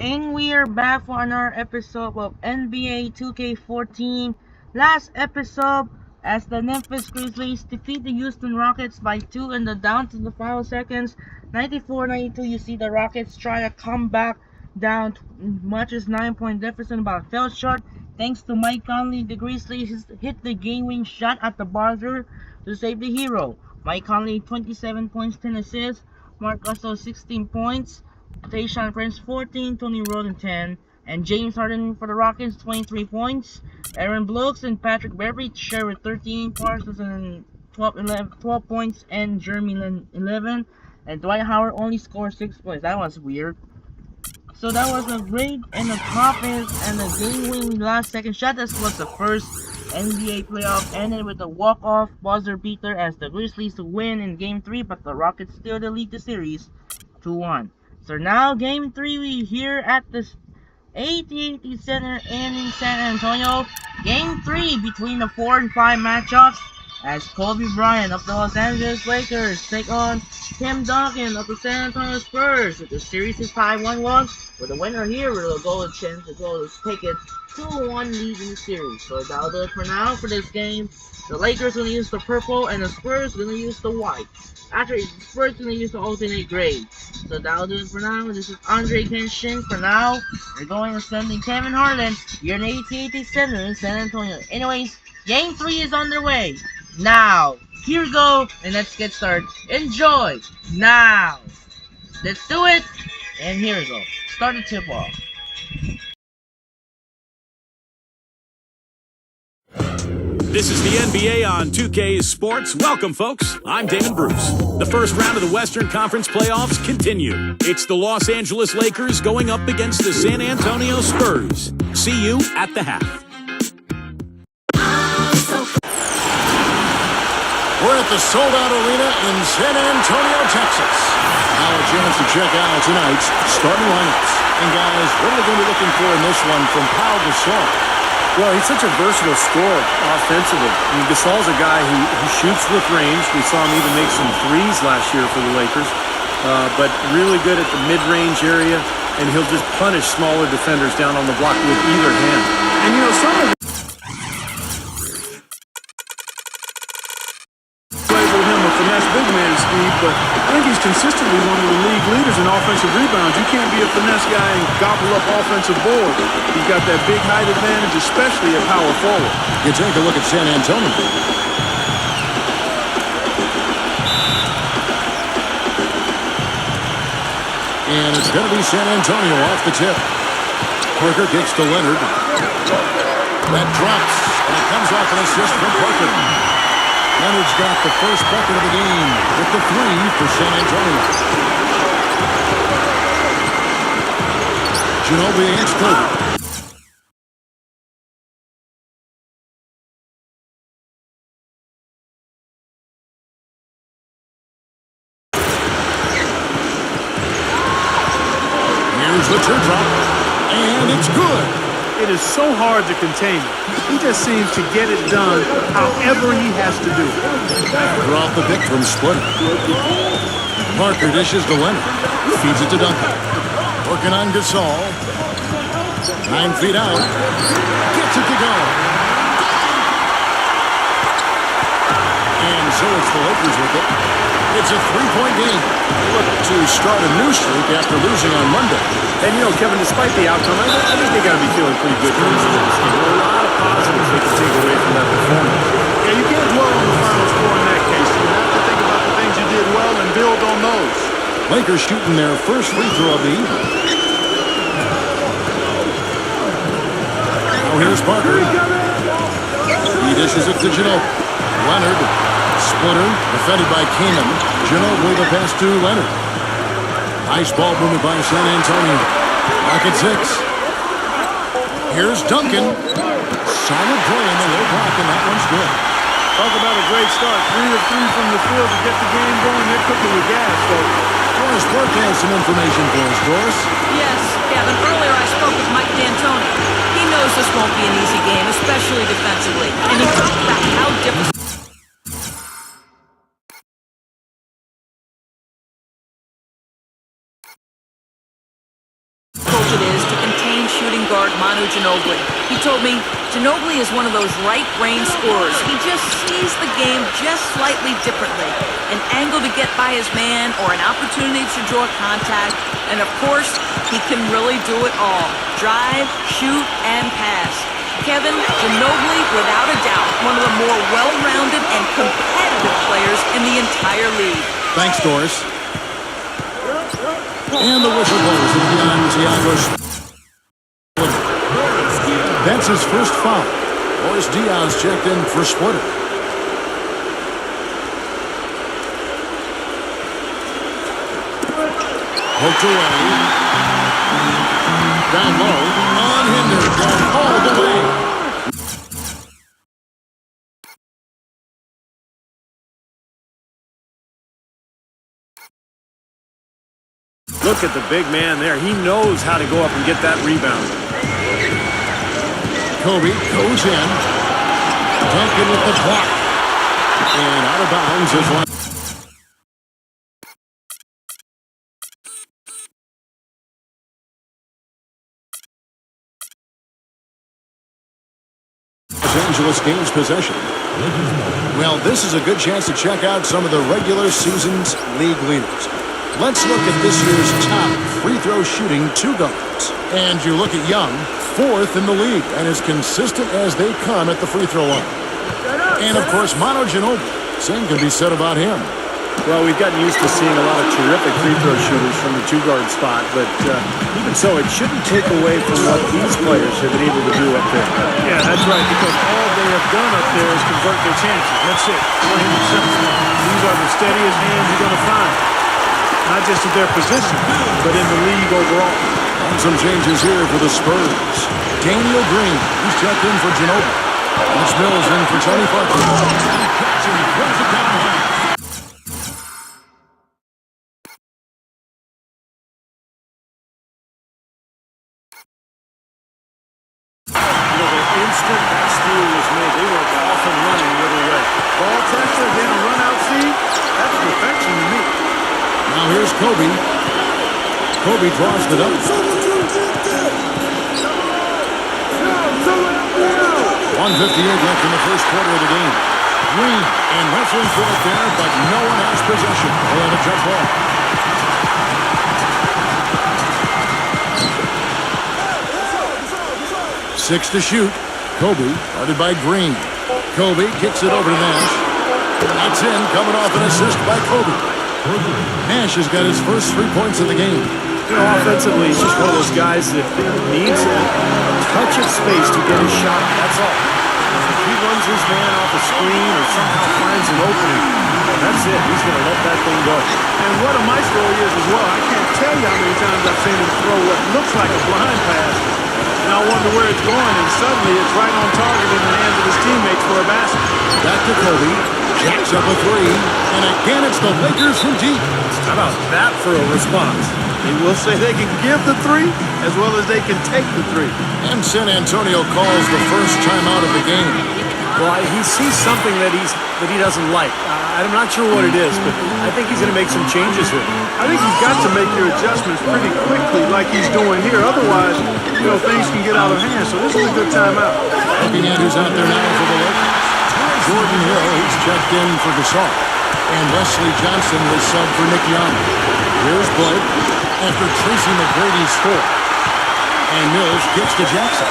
And we are back for another episode of NBA 2K14. Last episode, as the Memphis Grizzlies defeat the Houston Rockets by 2 in the down to the final seconds, 94-92. You see the Rockets try to come back down much as 9-point deficit, but fell short. Thanks to Mike Conley, the Grizzlies hit the game-winning shot at the buzzer to save the hero. Mike Conley, 27 points, 10 assists. Marc Gasol, 16 points. Tayshaun Prince 14, Tony Roden 10, and James Harden for the Rockets 23 points. Aaron Brooks and Patrick Beverley share with 13, Parsons and 12 points, and Jeremy Lin 11, and Dwight Howard only scored 6 points. That was weird. So that was a great and a offense and a game-winning last-second shot. This was the first NBA playoff, ended with a walk-off buzzer beater as the Grizzlies win in Game 3, but the Rockets still lead the series 2-1. So now Game 3 we here at the AT&T Center in San Antonio. Game 3 between the 4 and 5 matchups as Kobe Bryant of the Los Angeles Lakers take on Tim Duncan of the San Antonio Spurs. The series is tied 1-1. With the winner here will go a chance to go take it 2-1 lead in the series. So that'll do it for now for this game. The Lakers gonna use the purple and the Spurs gonna use the white. Actually, the Spurs gonna use the alternate gray. So that'll do it for now. This is Andre Kenshin for now. We're going to sending Kevin Harlan. You're in AT&T Center in San Antonio. Anyways, Game 3 is underway. Now, here we go, and let's get started. Enjoy now. Let's do it. And here we go. Start the tip off. This is the NBA on 2K Sports. Welcome, folks. I'm Damon Bruce. The first round of the Western Conference playoffs continue. It's the Los Angeles Lakers going up against the San Antonio Spurs. See you at the half. We're at the sold-out arena in San Antonio, Texas. Now a chance to check out tonight's starting lineups. And guys, what are we going to be looking for in this one from Pau Gasol? Well, he's such a versatile scorer offensively. I mean, Gasol's a guy who shoots with range. We saw him even make some threes last year for the Lakers. But really good at the mid-range area, and he'll just punish smaller defenders down on the block with either hand. And, you know, some of label him a finesse big man speed, but I think he's consistently one of the league leaders in offensive rebounds. You can't be a finesse guy and gobble up offensive boards. He's got that big height advantage, especially at power forward. You take a look at San Antonio. And it's going to be San Antonio off the tip. Parker kicks to Leonard. That drops, and it comes off an assist from Parker. Leonard's got the first bucket of the game with the three for San Antonio. Ginobili against Kobe. Here's the teardrop, and it's good. It is so hard to contain him. He just seems to get it done however he has to do it. After off the pick from Splitter. Parker dishes to Leonard. Feeds it to Duncan. Working on Gasol. 9 feet out. Gets it to go. And so it's the Lakers with it. It's a 3-point game. Look to start a new streak after losing on Monday. And, you know, Kevin, despite the outcome, I think they got to be feeling pretty good for this game. There are a lot of positives they can take away from that performance. Yeah, you can't dwell on the final score in that case. You have to think about the things you did well and build on those. Lakers shooting their first free throw of the evening. Oh, here's Parker. He dishes it to Ginobili. Leonard. Splitter, defended by Keenan. Ginobili the pass to Leonard. Nice ball movement by San Antonio. Back at 6. Here's Duncan. Solid play in the low block, and that one's good. Talk about a great start. 3 of 3 from the field to get the game going. They're cooking with gas. So Doris Burke has some information for us, Doris. Yes, Kevin. Earlier I spoke with Mike D'Antoni. He knows this won't be an easy game, especially defensively. And he talked about how difficult it is guard Manu Ginobili. He told me Ginobili is one of those right-brain scorers. He just sees the game just slightly differently. An angle to get by his man or an opportunity to draw contact. And of course, he can really do it all. Drive, shoot, and pass. Kevin, Ginobili, without a doubt, one of the more well-rounded and competitive players in the entire league. Thanks, Doris. And the whistle blows beyond Thiago. That's his first foul. Boris Diaz checked in for Splitter. Hooked away. Down low. Unhindered. And all the way. Look at the big man there. He knows how to go up and get that rebound. Kobe goes in. Duncan with the block. And out of bounds is one. Los Angeles gains possession. Well, this is a good chance to check out some of the regular season's league leaders. Let's look at this year's top free throw shooting two guards. And you look at Young, fourth in the league, and as consistent as they come at the free throw line. And of course, Manu Ginobili. Same can be said about him. Well, we've gotten used to seeing a lot of terrific free throw shooters from the two-guard spot, but even so, it shouldn't take away from what these players have been able to do up there. Yeah, that's right, because all they have done up there is convert their chances. That's it. Plain and simple. These are the steadiest hands you're going to find. Not just at their position, but in the league overall. And some changes here for the Spurs. Daniel Green, he's checked in for Ginobili. Mitch Mills in for Tony Parker. Jackson throws it down high. The instant that steal was made, they were off and running the other way. Ball pressure, then a run-out feed. That's perfection to me. Now here's Kobe. Kobe draws it up. 1:58 left in the first quarter of the game. Green and wrestling for it there, but no one has possession. They have a jump ball. Six to shoot. Kobe, guarded by Green. Kobe kicks it over to Nash. That's in, coming off an assist by Kobe. Nash has got his first 3 points of the game. You know, offensively, he's just one of those guys that needs a touch of space to get his shot. That's all. If he runs his man off a screen or somehow finds an opening, that's it. He's going to let that thing go. And what a maestro he is as well. I can't tell you how many times I've seen him throw what looks like a blind pass. And I wonder where it's going, and suddenly it's right on target in the hands of his teammates for a basket. Back to Kobe. Jacks up a three. And again, it's the Lakers from deep. How about that for a response? He will say they can give the three as well as they can take the three. And San Antonio calls the first timeout of the game. Well, he sees something that he doesn't like. I'm not sure what it is, but I think he's going to make some changes here. I think you've got to make your adjustments pretty quickly like he's doing here. Otherwise, things can get out of hand. So this is a good timeout. Looking at who's out there now for the Lakers. Jordan Hill, he's checked in for Gasol. And Wesley Johnson was subbed for Nick Young. Here's Blake after Tracy McGrady's score. And Mills gets to Jackson.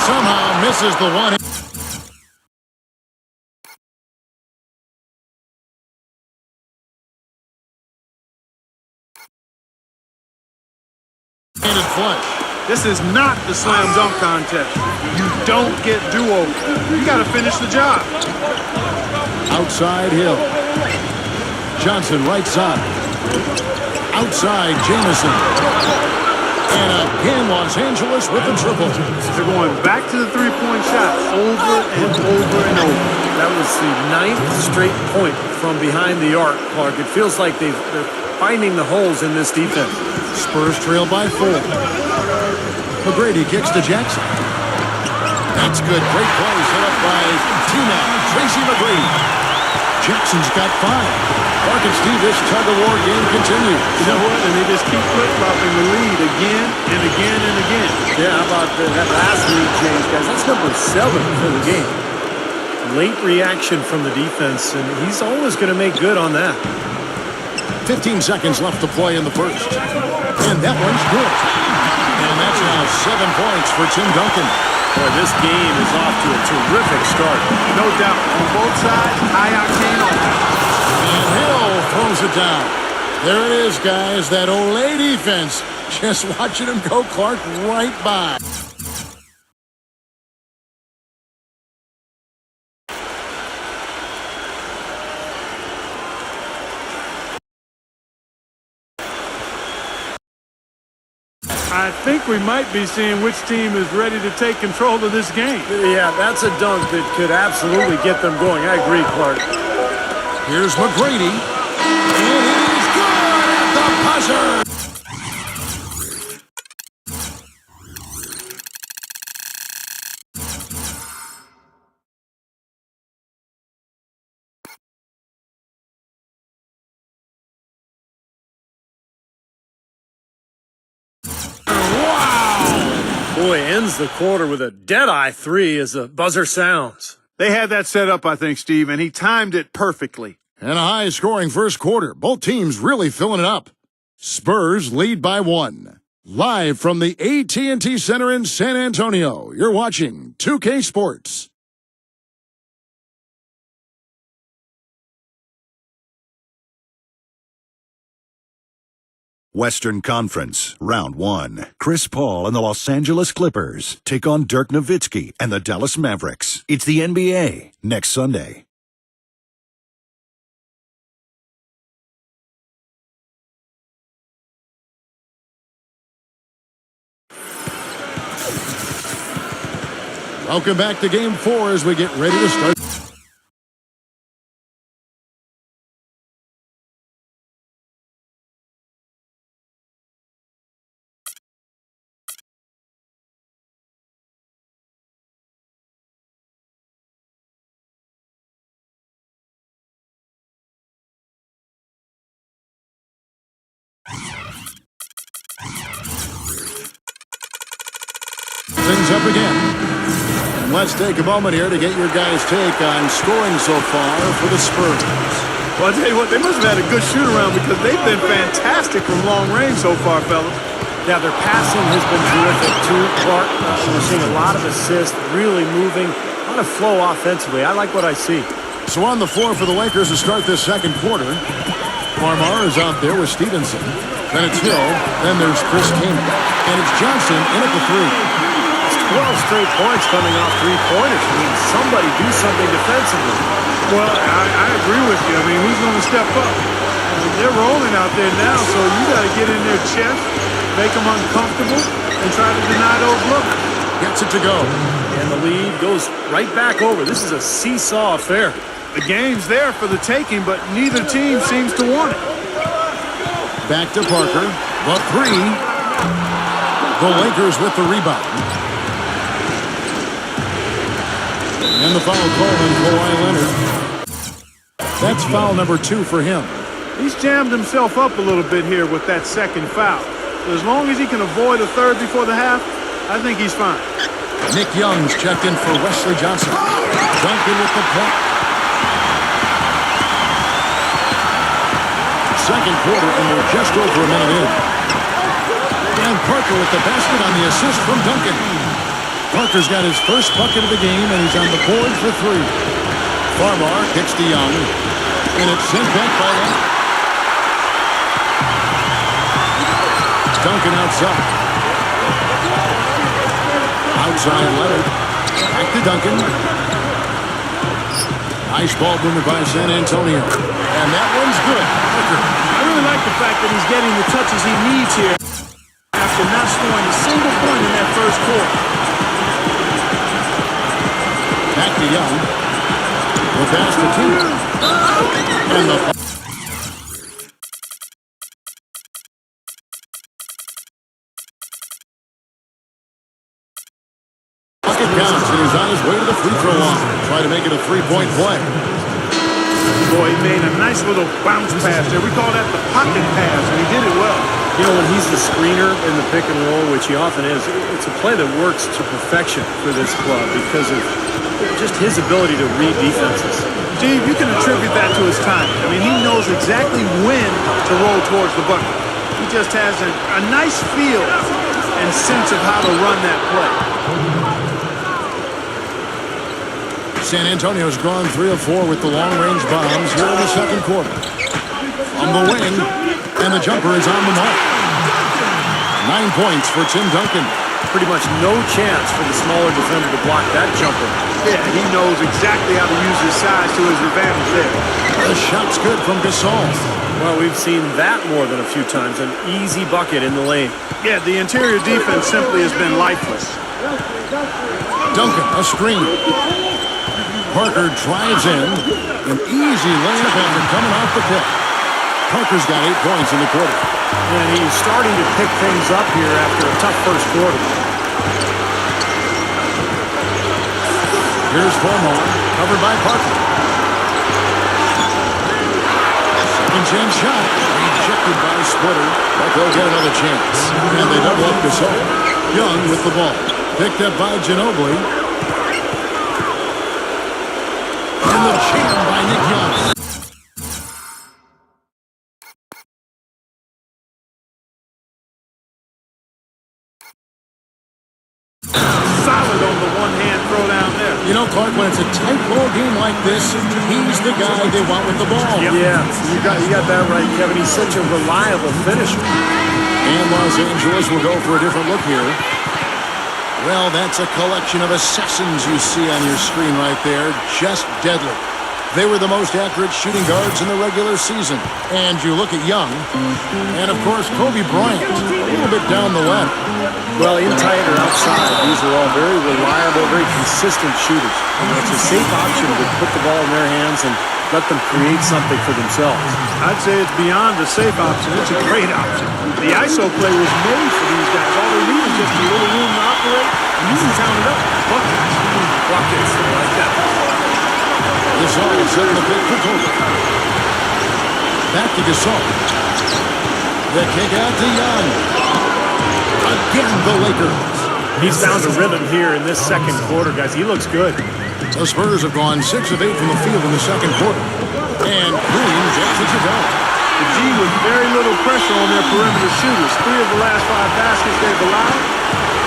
Somehow misses the one. Handed flush. This is not the slam dunk contest. You don't get do-overs. You got to finish the job. Outside Hill. Johnson right side. Outside Jamison. And again Los Angeles with the triple. They're going back to the three-point shot over and over and over. That was the 9th straight point from behind the arc, Clark. It feels like they're finding the holes in this defense. Spurs trail by 4. McGrady kicks to Jackson. That's good. Great play set up by T-Mac. Tracy McGrady. Jackson's got 5. Clark and Steve, this tug-of-war game continues. You know what? And they just keep flip-flopping the lead again and again and again. Yeah, how about that last lead change, guys? That's number 7 for the game. Late reaction from the defense, and he's always going to make good on that. 15 seconds left to play in the first. And that one's good. And that's now 7 points for Tim Duncan. Boy, this game is off to a terrific start. No doubt. On both sides, high-octane offense. And Hill throws it down. There it is, guys. That Olay defense. Just watching him go, Clark, right by. I think we might be seeing which team is ready to take control of this game. Yeah, that's a dunk that could absolutely get them going. I agree, Clark. Here's McGrady. And he's good at the buzzer. Boy, ends the quarter with a dead-eye 3 as the buzzer sounds. They had that set up, I think, Steve, and he timed it perfectly. And a high-scoring first quarter. Both teams really filling it up. Spurs lead by 1. Live from the AT&T Center in San Antonio, you're watching 2K Sports. Western Conference, Round 1. Chris Paul and the Los Angeles Clippers take on Dirk Nowitzki and the Dallas Mavericks. It's the NBA next Sunday. Welcome back to Game 4 as we get ready to start. Things up again. And let's take a moment here to get your guys' take on scoring so far for the Spurs. Well, I'll tell you what, they must have had a good shoot-around because they've been fantastic from long range so far, fellas. Yeah, their passing has been terrific, too, Clark. We're seeing a lot of assists, really moving, a lot of flow offensively. I like what I see. So on the floor for the Lakers to start this second quarter. Farmar is out there with Stevenson. Then it's Hill. Then there's Chris Kaman. And it's Johnson in at the 3. 12 straight points coming off three-pointers. I mean, somebody do something defensively. Well, I agree with you. I mean, who's going to step up? I mean, they're rolling out there now, so you got to get in their chest, make them uncomfortable, and try to deny those looks. Gets it to go. And the lead goes right back over. This is a seesaw affair. The game's there for the taking, but neither team seems to want it. Back to Parker. The 3. The Lakers with the rebound. And the foul call on Kawhi Leonard. That's foul number 2 for him. He's jammed himself up a little bit here with that second foul. So as long as he can avoid a third before the half, I think he's fine. Nick Young's checked in for Wesley Johnson. Duncan with the point. Second quarter, and we're just over a minute in. And Parker with the basket on the assist from Duncan. Parker's got his first bucket of the game, and he's on the board for 3. Farmar kicks to Young, and it's sent back by Leonard. Duncan outside. Outside Leonard. Back to Duncan. Nice ball movement by San Antonio. And that one's good. Parker. I really like the fact that he's getting the touches he needs here after not scoring a single point in that first quarter. Back to Young. The pass to 2. And the bucket counts, and he's on his way to the free throw line. Try to make it a 3-point play. Boy, he made a nice little bounce pass there. We call that the pocket pass, and he did it well. You know, when he's the screener in the pick and roll, which he often is, it's a play that works to perfection for this club because of just his ability to read defenses. Steve, you can attribute that to his timing. I mean, he knows exactly when to roll towards the bucket. He just has a nice feel and sense of how to run that play. San Antonio's gone 3 of 4 with the long-range bombs here in the second quarter. On the wing, and the jumper is on the mark. 9 points for Tim Duncan. Pretty much no chance for the smaller defender to block that jumper. Yeah, he knows exactly how to use his size to his advantage there. The shot's good from Gasol. Well, we've seen that more than a few times. An easy bucket in the lane. Yeah, the interior defense simply has been lifeless. Duncan, a screen. Parker drives in. An easy layup after coming off the pick. Parker's got 8 points in the quarter. And he's starting to pick things up here after a tough first quarter. Here's Formar, covered by Parker. Second chance shot, rejected by Splitter, but they'll get another chance. And they double up Gasol. Young with the ball, picked up by Ginobili. And the jam by Nick Young. Solid on the one-hand throw down there. You know, Clark, when it's a tight ball game like this, he's the guy they want with the ball. Yep. Yeah, you got that right, Kevin. He's such a reliable finisher. And Los Angeles will go for a different look here. Well, that's a collection of assassins you see on your screen right there. Just deadly. They were the most accurate shooting guards in the regular season. And you look at Young, and of course, Kobe Bryant, a little bit down the ladder. Well, in tight or outside, these are all very reliable, very consistent shooters. And it's a safe option to put the ball in their hands and let them create something for themselves. I'd say it's beyond a safe option. It's a great option. The ISO play was made for these guys. All they need is just a little room to operate, and you can count it up. Buckets. Buckets, like that. Gasol setting the pick for Kobe. Back to Gasol. The kick out to Young. Again, the Lakers. He's found a rhythm here in this second quarter, guys. He looks good. The Spurs have gone 6 of 8 from the field in the second quarter. And Green gets it down. The G with very little pressure on their perimeter shooters. 3 of the last 5 baskets they've allowed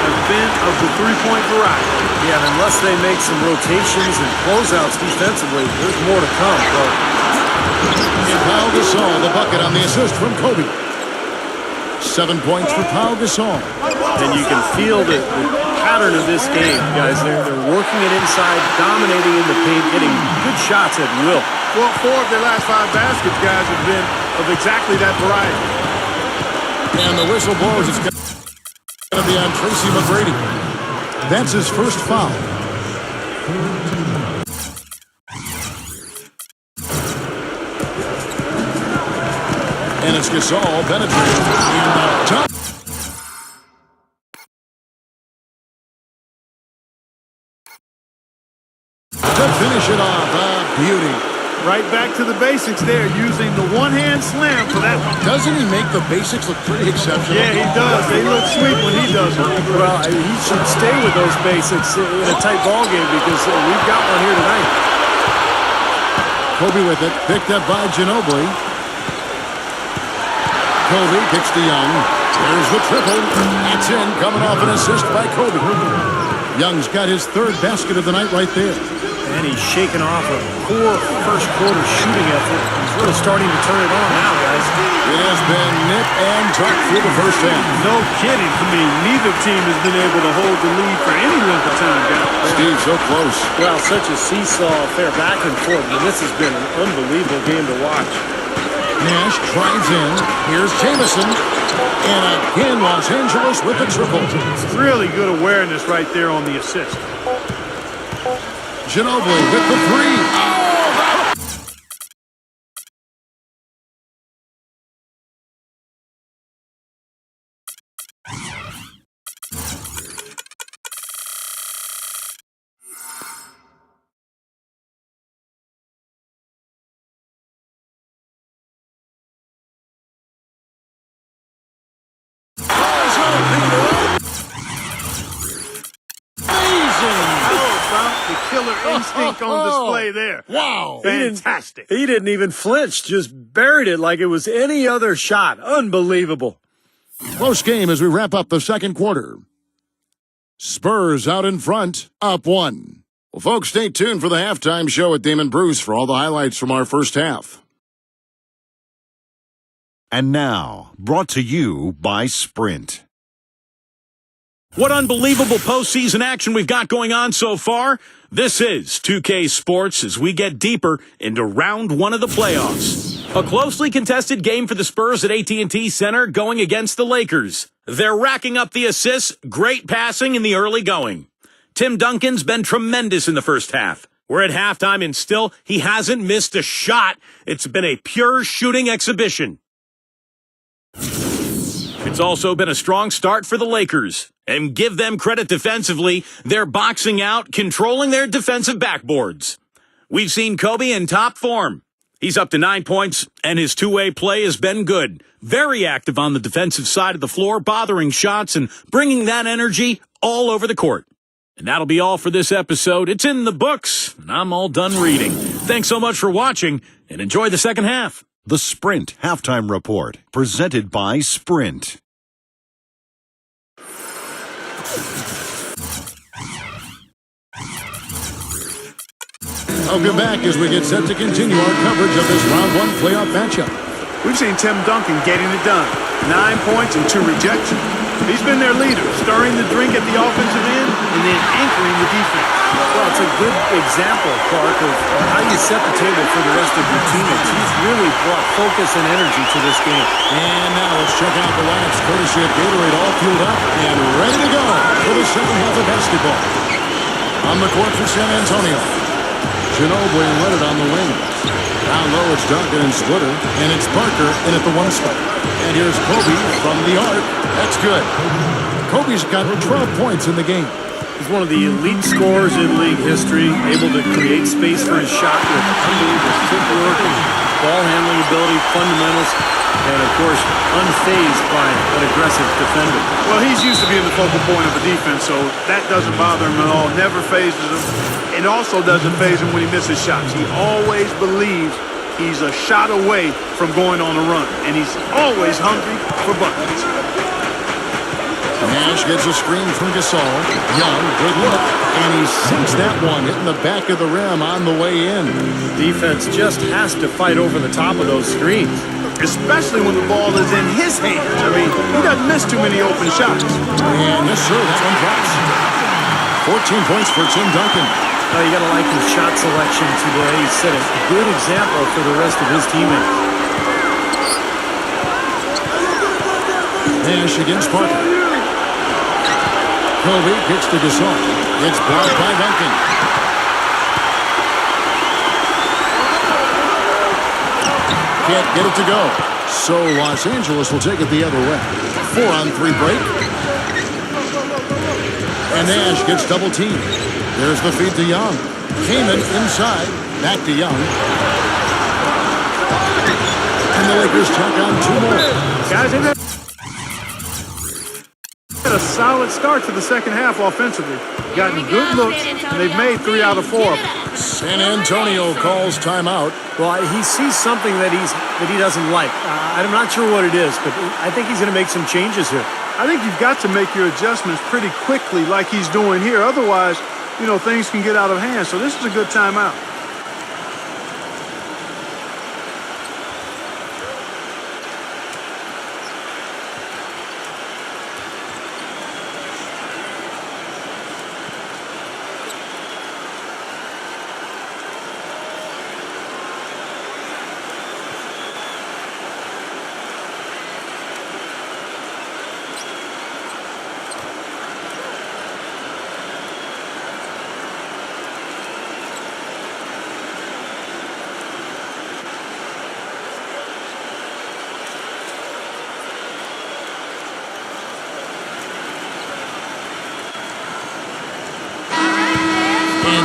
have been of the three-point variety. Yeah, and unless they make some rotations and closeouts defensively, there's more to come. And Pau Gasol, the bucket on the assist from Kobe. 7 points for Pau Gasol. And you can feel the pattern of this game, guys. They're working it inside, dominating in the paint, getting good shots at will. Well, 4 of their last 5 baskets, guys, have been of exactly that variety. And the whistle blows. It's going to be on Tracy McGrady. That's his first foul. And it's Gasol penetrating in the top. To finish it off, beauty. Right back to the basics there, using the one-hand slam for that one. Doesn't he make the basics look pretty exceptional? Yeah, he does. They look sweet when he does it. Well, he should stay with those basics in a tight ball game because we've got one here tonight. Kobe with it, picked up by Ginobili. Kobe kicks to Young. There's the triple. That's in, coming off an assist by Kobe. Young's got his 3rd basket of the night right there. And he's shaking off a poor first quarter shooting effort. He's really starting to turn it on now, guys. It has been nip and tuck through the first half. No kidding. I mean, neither team has been able to hold the lead for any length of time, guys. Steve, so close. Well, such a seesaw affair back and forth. I mean, this has been an unbelievable game to watch. Nash drives in. Here's Jamison. And again, Los Angeles with the triple. Really good awareness right there on the assist. Ginobili with the 3. instinct on display there. Wow. Fantastic. He didn't even flinch, just buried it like it was any other shot. Unbelievable. Close game as we wrap up the second quarter. Spurs out in front, up 1. Well, folks, stay tuned for the halftime show with Damon Bruce for all the highlights from our first half. And now, brought to you by Sprint. What unbelievable postseason action we've got going on so far. This is 2K Sports as we get deeper into round 1 of the playoffs. A closely contested game for the Spurs at AT&T Center going against the Lakers. They're racking up the assists, great passing in the early going. Tim Duncan's been tremendous in the first half. We're at halftime and still he hasn't missed a shot. It's been a pure shooting exhibition. It's also been a strong start for the Lakers. And give them credit defensively, they're boxing out, controlling their defensive backboards. We've seen Kobe in top form. He's up to 9 points, and his two-way play has been good. Very active on the defensive side of the floor, bothering shots and bringing that energy all over the court. And that'll be all for this episode. It's in the books, and I'm all done reading. Thanks so much for watching, and enjoy the second half. The Sprint Halftime Report, presented by Sprint. Welcome back as we get set to continue our coverage of this round 1 playoff matchup. We've seen Tim Duncan getting it done. 9 points and 2 rejections. He's been their leader, stirring the drink at the offensive end and then anchoring the defense. Well, it's a good example, Clark, of how you set the table for the rest of your teammates. He's really brought focus and energy to this game. And now let's check out the lineups courtesy of Gatorade, all fueled up and ready to go for the second half of basketball. On the court for San Antonio, Ginobili and Leonard on the wing. Down low, it's Duncan and Splitter, and it's Parker in at the 1 spot. And here's Kobe from the arc. That's good. Kobe's got 12 points in the game. He's one of the elite scorers in league history, able to create space for his shot with unbelievable footwork, ball handling ability, fundamentals, and of course, unfazed by an aggressive defender. Well, he's used to being the focal point of a defense, so that doesn't bother him at all. Never phases him. It also doesn't faze him when he misses shots. He always believes he's a shot away from going on a run, and he's always hungry for buckets. Nash gets a screen from Gasol. Young, good look, and he sinks that one, hitting the back of the rim on the way in. Defense just has to fight over the top of those screens. Especially when the ball is in his hands. I mean, he doesn't miss too many open shots. And yes, sir, that one drops. 14 points for Tim Duncan. Oh, you got to like his shot selection today. He set a good example for the rest of his teammates. Nash against Parker. Kobe kicks to Gasol. It's blocked by Duncan. Can't get it to go. So Los Angeles will take it the other way. 4-on-3 break. And Nash gets double teamed. There's the feed to Young. Kaman inside. Back to Young. And the Lakers tack on 2 more. Guys, they've had a solid start to the second half offensively. Gotten good looks, and they've made 3 out of 4 of them. San Antonio calls timeout. Well, he sees something that he doesn't like. I'm not sure what it is, but I think he's going to make some changes here. I think you've got to make your adjustments pretty quickly like he's doing here. Otherwise, you know, things can get out of hand. So this is a good timeout.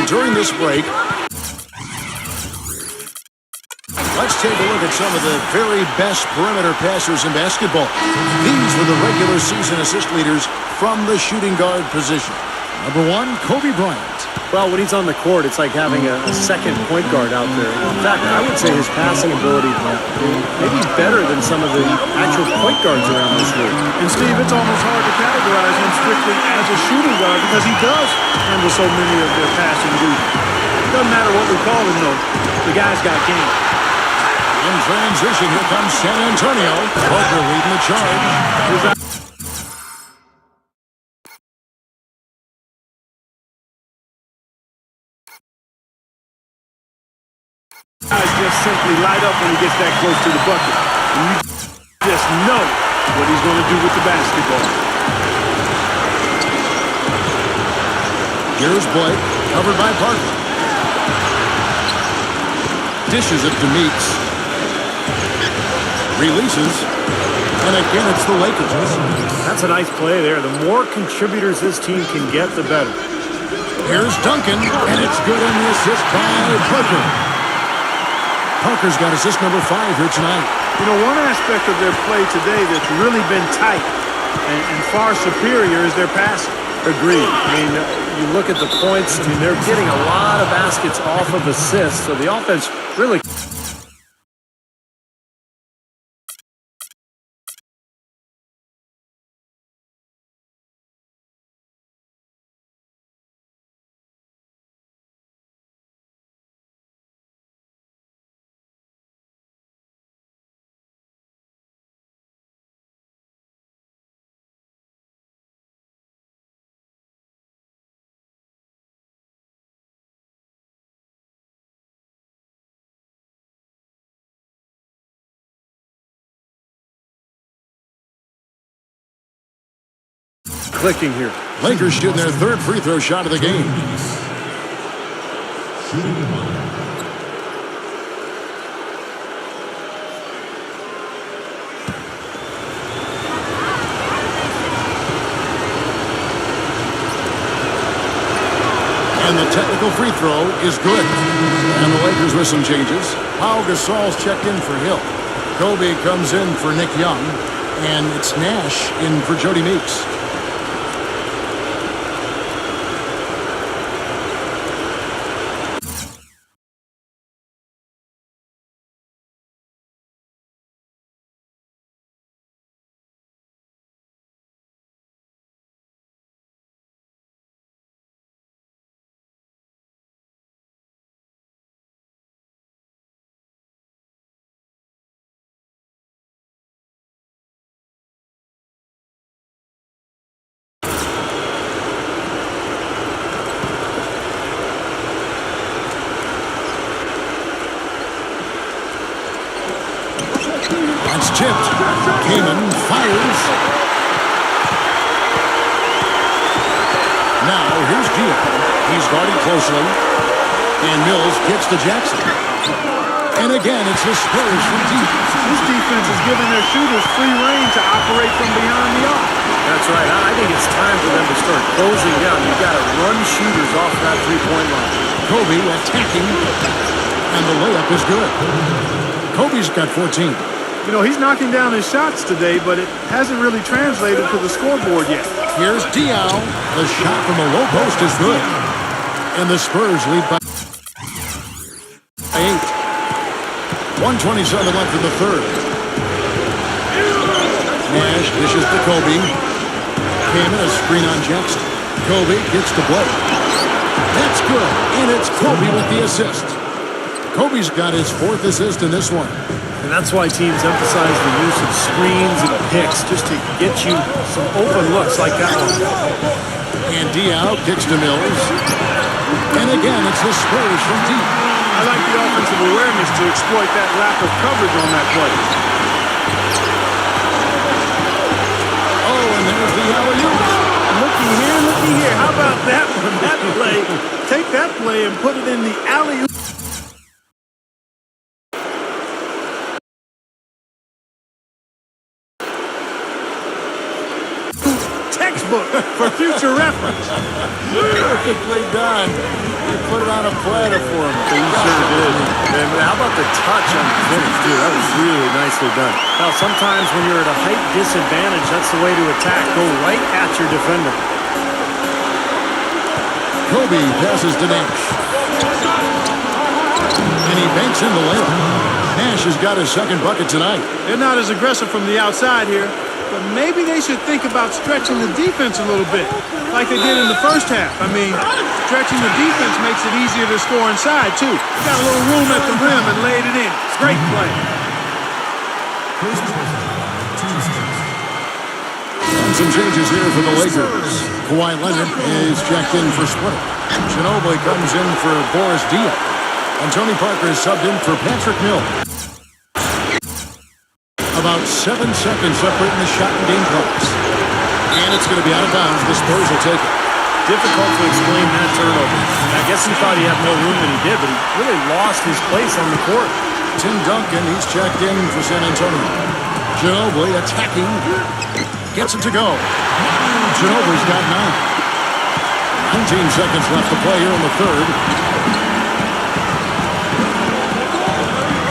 During this break, let's take a look at some of the very best perimeter passers in basketball. These were the regular season assist leaders from the shooting guard position. Number 1, Kobe Bryant. Well, when he's on the court, it's like having a second point guard out there. In fact, I would say his passing ability may be better than some of the actual point guards around this league. And Steve, it's almost hard to categorize him strictly as a shooting guard because he does handle so many of their passing duties. Doesn't matter what we call him, though. The guy's got game. In transition, here comes San Antonio. Parker leading the charge. Guys just simply light up when he gets that close to the bucket. And you just know what he's going to do with the basketball. Here's Blake, covered by Parker. Dishes it to Meeks. Releases. And again, it's the Lakers. That's a nice play there. The more contributors this team can get, the better. Here's Duncan, and it's good on the assist by Parker. Parker's got assist number 5 here tonight. You know, one aspect of their play today that's really been tight and far superior is their passing. Agreed. I mean, you look at the points, and they're getting a lot of baskets off of assists, so the offense really... clicking here. Lakers shooting their 3rd free throw shot of the game. And the technical free throw is good. And the Lakers with some changes. Pau Gasol's checked in for Hill. Kobe comes in for Nick Young. And it's Nash in for Jody Meeks. It's tipped. Kaman fires. Now, here's Diop. He's guarded closely. And Mills kicks to Jackson. And again, it's the Spurs from deep. This defense is giving their shooters free rein to operate from behind the arc. That's right. I think it's time for them to start closing down. You've got to run shooters off that three-point line. Kobe attacking. And the layup is good. Kobe's got 14. You know, he's knocking down his shots today, but it hasn't really translated to the scoreboard yet. Here's Diaw. The shot from the low post is good. And the Spurs lead by 8. 1:27 left in the 3rd. Nash dishes to Kobe. Kaman a screen on Jackson. Kobe gets to Blake. That's good. And it's Kobe with the assist. Kobe's got his 4th assist in this one. And that's why teams emphasize the use of screens and picks, just to get you some open looks like that one. And Diaw kicks to Mills. And again, it's the Spurs from deep. I like the offensive awareness to exploit that lack of coverage on that play. Oh, and there's the alley-oop. Looky here. How about that one? That play. Take that play and put it in the alley-oop. For future reference. Perfectly done. He put it on a platter for him. He sure did. And how about the touch on the finish, too? That was really nicely done. Now, sometimes when you're at a height disadvantage, that's the way to attack. Go right at your defender. Kobe passes to Nash. And he banks in the layup. Nash has got his second bucket tonight. They're not as aggressive from the outside here, but maybe they should think about stretching the defense a little bit, like they did in the first half. I mean, stretching the defense makes it easier to score inside, too. Got a little room at the rim and laid it in. Great play. And some changes here for the Lakers. Kawhi Leonard is checked in for Splitter. Ginobili comes in for Boris Diaw. And Tony Parker is subbed in for Patrick Mill. About 7 seconds separating the shot and game clocks. And it's going to be out of bounds. The Spurs will take it. Difficult to explain that turnover. I guess he thought he had more room than he did, but he really lost his place on the court. Tim Duncan, he's checked in for San Antonio. Ginobili attacking. Gets it to go. Ginobili's got 9. 19 seconds left to play here in the third.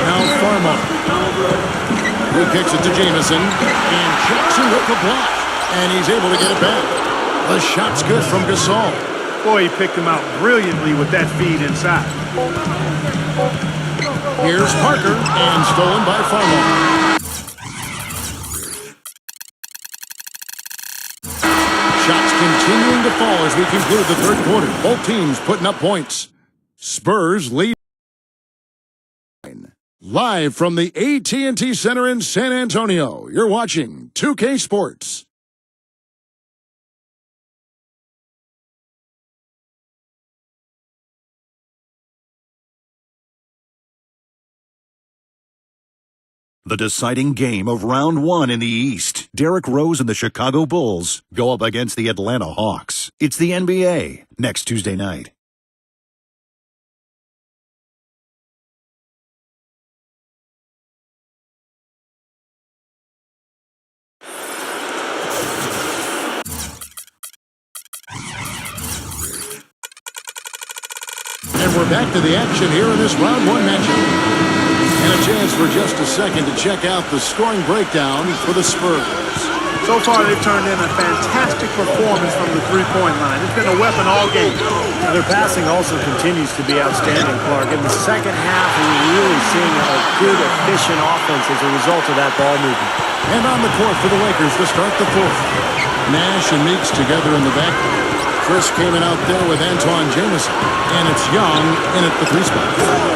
Now Farmer. He kicks it to Jamison. And Jackson with the block. And he's able to get it back. The shot's good from Gasol. Boy, he picked him out brilliantly with that feed inside. Here's Parker. And stolen by Farmer. Shots continuing to fall as we conclude the third quarter. Both teams putting up points. Spurs lead. Live from the AT&T Center in San Antonio, you're watching 2K Sports. The deciding game of round 1 in the East. Derrick Rose and the Chicago Bulls go up against the Atlanta Hawks. It's the NBA next Tuesday night. And we're back to the action here in this round 1 matchup. And a chance for just a second to check out the scoring breakdown for the Spurs. So far, they've turned in a fantastic performance from the three-point line. It's been a weapon all game. Now, their passing also continues to be outstanding, Clark. In the second half, we're really seeing a good, efficient offense as a result of that ball movement. And on the court for the Lakers to start the fourth. Nash and Meeks together in the back. Chris came in out there with Antoine Jamison. And it's Young in at the 3 spot.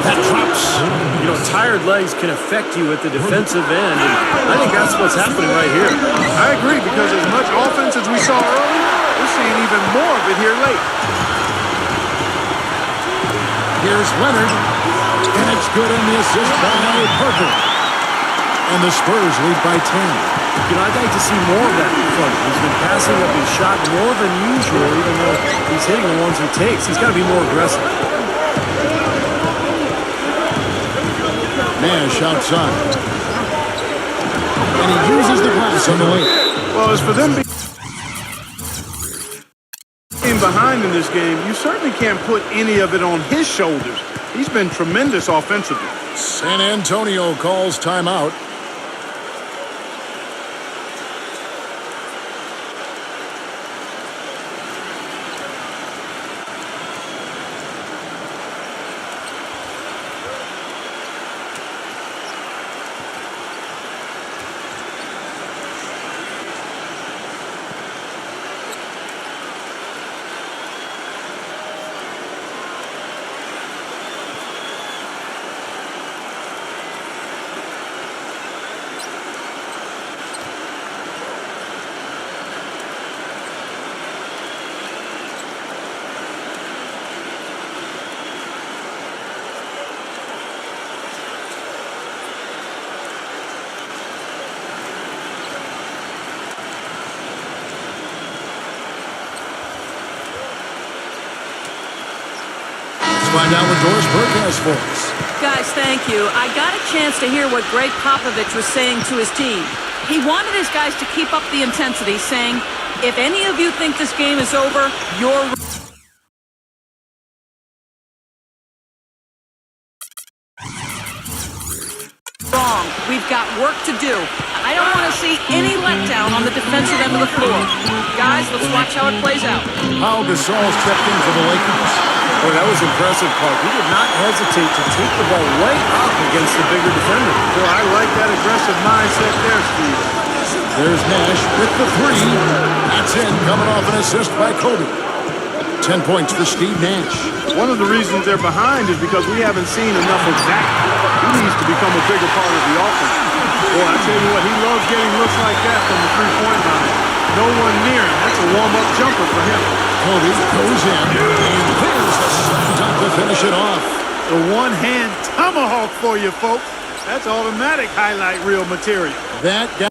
That drops. You know, tired legs can affect you at the defensive end, and I think that's what's happening right here. I agree, because as much offense as we saw early, we're seeing even more of it here late. Here's Leonard. And it's good in the assist by Parker. And the Spurs lead by 10. You know, I'd like to see more of that in front. He's been passing up his shot more than usual, even though he's hitting the ones he takes. He's got to be more aggressive. Nash outside. And he uses the glass on the way. Well, as for them being behind in this game, you certainly can't put any of it on his shoulders. He's been tremendous offensively. San Antonio calls timeout. Find out what Doris Burke has for us. Guys, thank you. I got a chance to hear what Greg Popovich was saying to his team. He wanted his guys to keep up the intensity, saying, if any of you think this game is over, you're wrong. We've got work to do. I don't want to see any letdown on the defensive end of the floor. Guys, let's watch how it plays out. Pau Gasol stepped in for the Lakers. Boy, that was impressive, Clark. He did not hesitate to take the ball right up against the bigger defender. Well, I like that aggressive mindset there, Steve. There's Nash with the three. That's in, coming off an assist by Kobe. 10 points for Steve Nash. One of the reasons they're behind is because we haven't seen enough of that. He needs to become a bigger part of the offense. Boy, I tell you what, he loves getting looks like that from the three-point line. No one near him. That's a warm-up jumper for him. Kobe goes in, and there's the slam dunk to finish it off. The one-hand tomahawk for you, folks. That's automatic highlight reel material. That guy.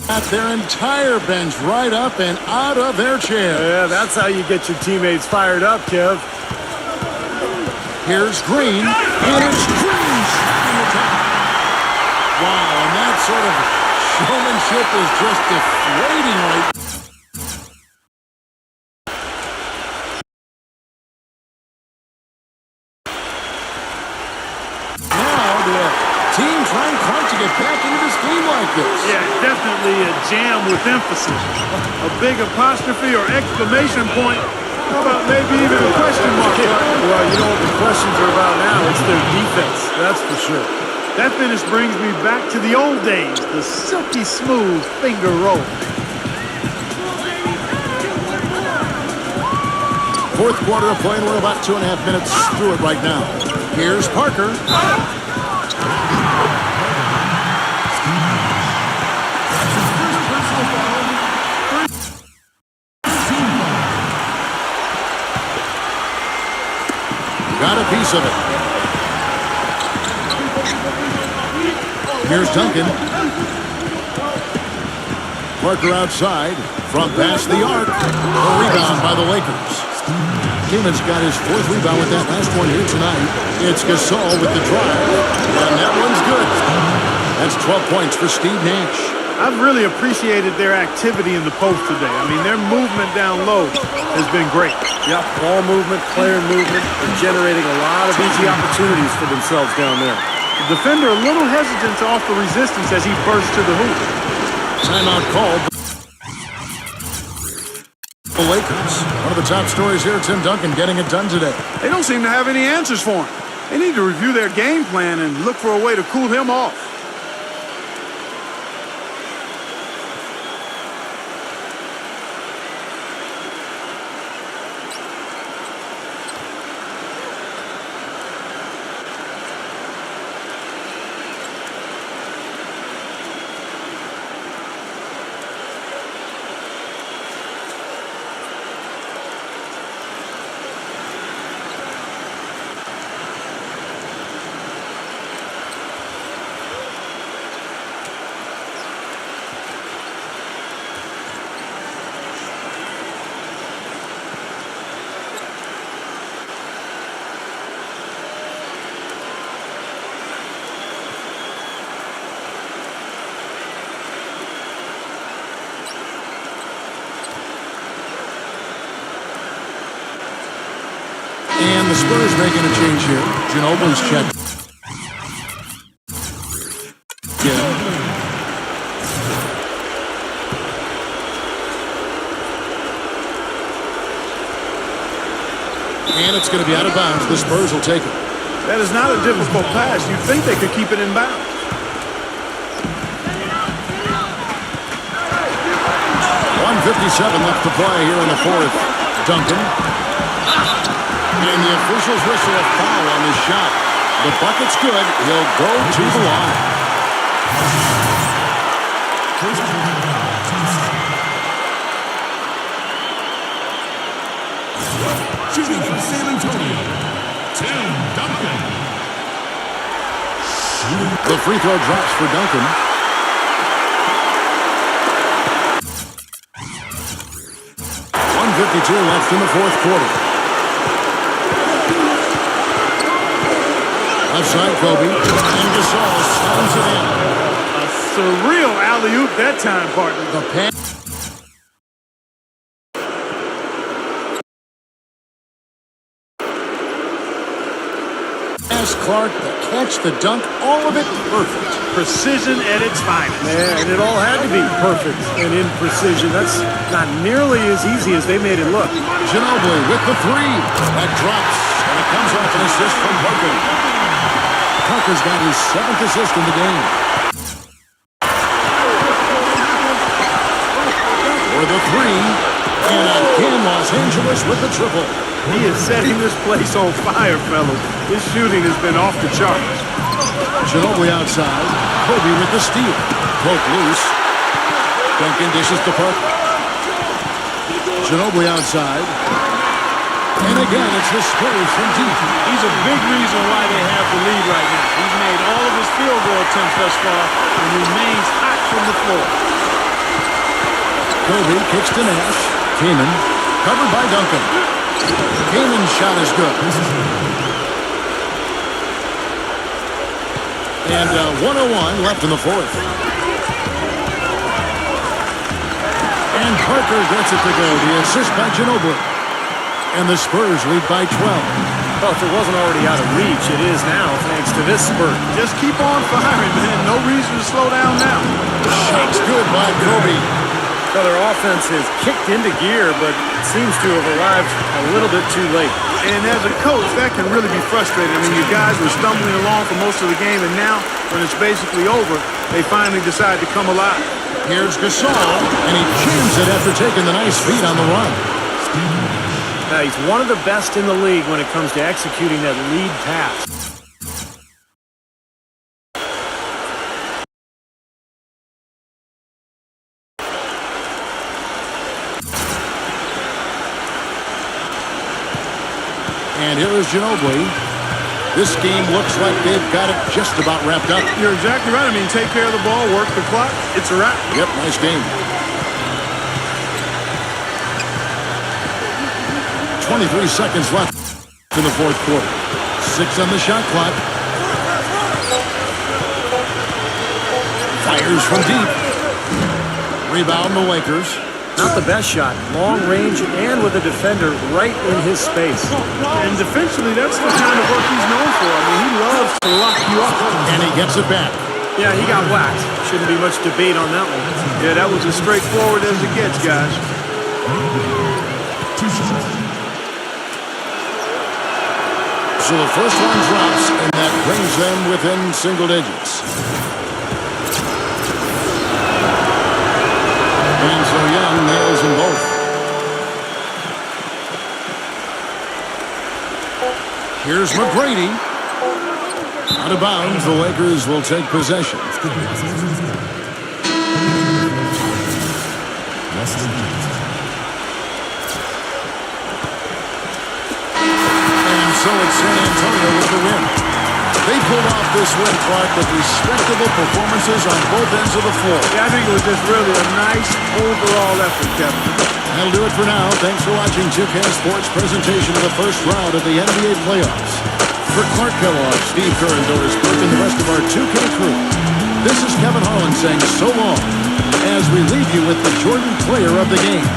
Got their entire bench right up and out of their chair. Yeah, that's how you get your teammates fired up, Kev. Here's Green, and it's Green shooting the top. Wow, and that sort of showmanship is just deflating right now. Team trying hard to get back into this game like this. Yeah, definitely a jam with emphasis. A big apostrophe or exclamation point. How about maybe even a question mark? Well, you know what the questions are about now? It's their defense, that's for sure. That finish brings me back to the old days, the silky smooth finger roll. Fourth quarter of play, and we're about 2.5 minutes through it right now. Here's Parker. Got a piece of it. Here's Duncan. Parker outside from past the arc. A rebound by the Lakers. Keenan's got his fourth rebound with that last one here tonight. It's Gasol with the drive. And that one's good. That's 12 points for Steve Nash. I've really appreciated their activity in the post today. I mean, their movement down low has been great. Yep, ball movement, player movement. They're generating a lot of easy opportunities for themselves down there. The defender a little hesitant to offer resistance as he bursts to the hoop. Timeout called. The Lakers. One of the top stories here, Tim Duncan getting it done today. They don't seem to have any answers for him. They need to review their game plan and look for a way to cool him off. And the Spurs making a change here. Ginobili's checked. Yeah. And it's going to be out of bounds. The Spurs will take it. That is not a difficult pass. You'd think they could keep it in bounds. 1:57 left to play here in the fourth. Duncan. And the officials whistle a foul on this shot. The bucket's good. He'll go to the line. Shooting from San Antonio, Tim Duncan. The free throw drops for Duncan. .152 left in the fourth quarter. Outside Kobe, and Gasol slams it in. A surreal alley-oop that time, partner. The pass. As Clark, the catch, the dunk, all of it perfect. Precision at its finest. Yeah, and it all had to be perfect and in precision. That's not nearly as easy as they made it look. Ginobili with the three. That drops, and it comes off an assist from Parker. Parker's got his 7th assist in the game. For the three, and again Los Angeles with the triple. He is setting this place on fire, fellas. His shooting has been off the charts. Ginobili outside. Kobe with the steal. Poke loose. Duncan dishes to Parker. Ginobili outside. And again, it's the Spurs from deep. He's a big reason why they have the lead right now. He's made all of his field goal attempts thus far and remains hot from the floor. Kobe kicks to Nash. Kaman covered by Duncan. Kaman's shot is good. And 1:01 left in the fourth. And Parker gets it to go. The assist by Ginobili. And the Spurs lead by 12. Well, if it wasn't already out of reach, it is now thanks to this spurt. Just keep on firing, man. No reason to slow down now. Shot's good by Kobe. Well, their offense has kicked into gear, but seems to have arrived a little bit too late. And as a coach, that can really be frustrating. I mean, you guys were stumbling along for most of the game, and now, when it's basically over, they finally decide to come alive. Here's Gasol, and he jams it after taking the nice feed on the run. Now, he's one of the best in the league when it comes to executing that lead pass. And here is Ginobili. This game looks like they've got it just about wrapped up. You're exactly right. I mean, take care of the ball, work the clock. It's a wrap. Yep, nice game. 23 seconds left in the fourth quarter. 6 on the shot clock. Fires from deep. Rebound the Lakers. Not the best shot. Long range and with a defender right in his space. And defensively, that's the kind of work he's known for. I mean, he loves to lock you up. And he gets it back. Yeah, he got whacked. Shouldn't be much debate on that one. Yeah, that was as straightforward as it gets, guys. So the first one drops, and that brings them within single digits. And so Young nails them both. Here's McGrady. Out of bounds, the Lakers will take possession. And so it's San Antonio with the win. They pulled off this win, Clark, with respectable performances on both ends of the floor. Yeah, I think it was just really a nice overall effort, Kevin. That'll do it for now. Thanks for watching 2K Sports' presentation of the first round of the NBA playoffs. For Clark Kellogg, Steve Kerr, Doris Burke, and the rest of our 2K crew, this is Kevin Harlan saying so long as we leave you with the Jordan player of the game.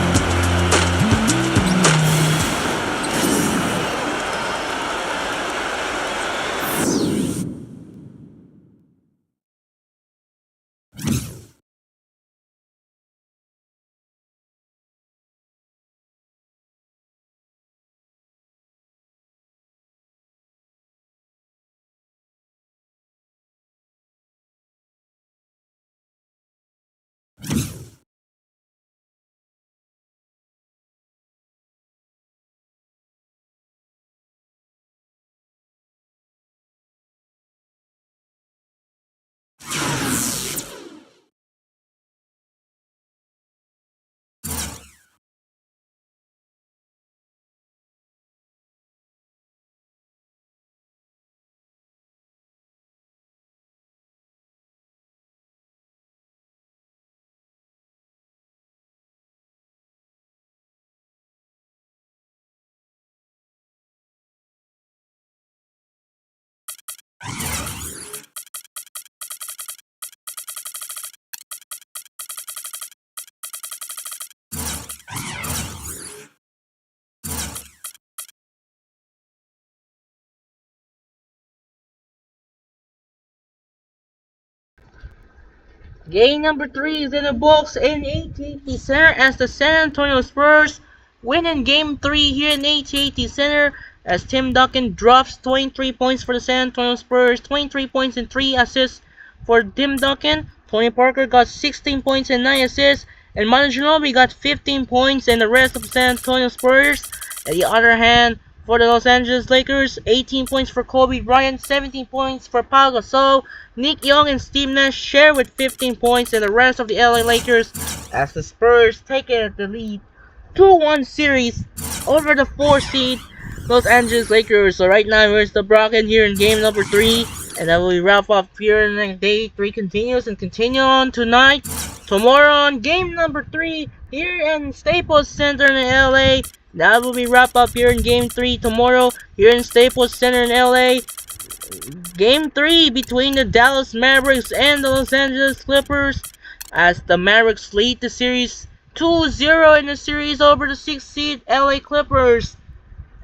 Game number 3 is in the books in AT&T Center as the San Antonio Spurs win in Game 3 here in AT&T Center as Tim Duncan drops 23 points for the San Antonio Spurs, 23 points and 3 assists for Tim Duncan. Tony Parker got 16 points and 9 assists, and Manu Ginobili got 15 points, and the rest of the San Antonio Spurs. On the other hand, for the Los Angeles Lakers, 18 points for Kobe Bryant, 17 points for Pau Gasol. Nick Young and Steve Nash share with 15 points, and the rest of the LA Lakers as the Spurs take it the lead 2-1 series over the 4 seed Los Angeles Lakers. So right now here's the Brocken here in game number 3, and then we wrap up here and then day 3 continues and continue on tonight. Tomorrow on game number 3 here in Staples Center in LA. That will be wrap up here in game 3 tomorrow here in Staples Center in LA. Game 3 between the Dallas Mavericks and the Los Angeles Clippers as the Mavericks lead the series 2-0 in the series over the 6th seed LA Clippers.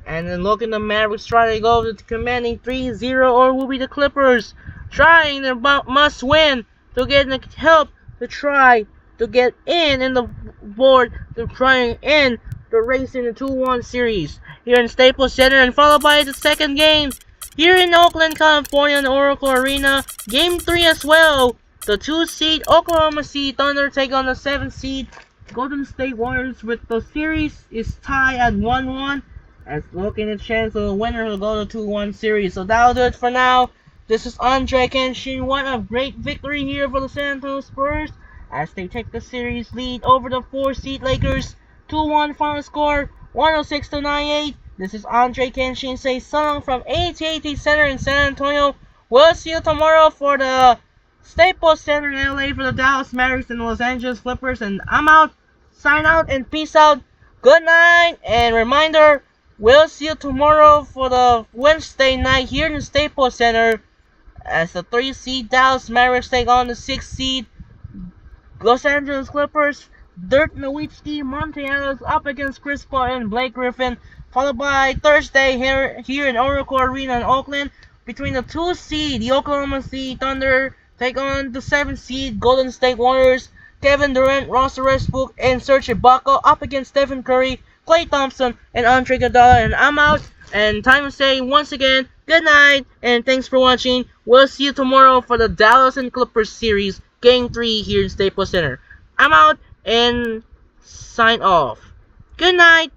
And then looking the Mavericks trying to go to commanding 3-0, or will be the Clippers trying their must win to get help to try to get in the board, to try in the race in the 2-1 series here in Staples Center, and followed by the second game here in Oakland, California, in the Oracle Arena. Game 3 as well. The 2 seed Oklahoma City Thunder take on the 7 seed Golden State Warriors, with the series is tied at 1-1. As looking at chance of the winner will go to 2-1 series. So that'll do it for now. This is Andre Kenshin. What a great victory here for the San Antonio Spurs as they take the series lead over the 4 seed Lakers. 2-1 final score, 106-98. This is Andre Kenshin say so long from AT&T Center in San Antonio. We'll see you tomorrow for the Staples Center in LA for the Dallas Mavericks and Los Angeles Clippers. And I'm out. Sign out and peace out. Good night. And reminder, we'll see you tomorrow for the Wednesday night here in the Staples Center as the 3 seed Dallas Mavericks take on the 6 seed Los Angeles Clippers. Dirk Nowitzki, Monte Ellis up against Chris Paul and Blake Griffin. Followed by Thursday here in Oracle Arena in Oakland between the 2 seed, the Oklahoma City Thunder take on the 7 seed Golden State Warriors. Kevin Durant, Russell Westbrook, and Serge Ibaka up against Stephen Curry, Klay Thompson, and Andre Iguodala. And I'm out. And time to say once again, good night, and thanks for watching. We'll see you tomorrow for the Dallas and Clippers series, Game 3 here in Staples Center. I'm out and sign off. Good night.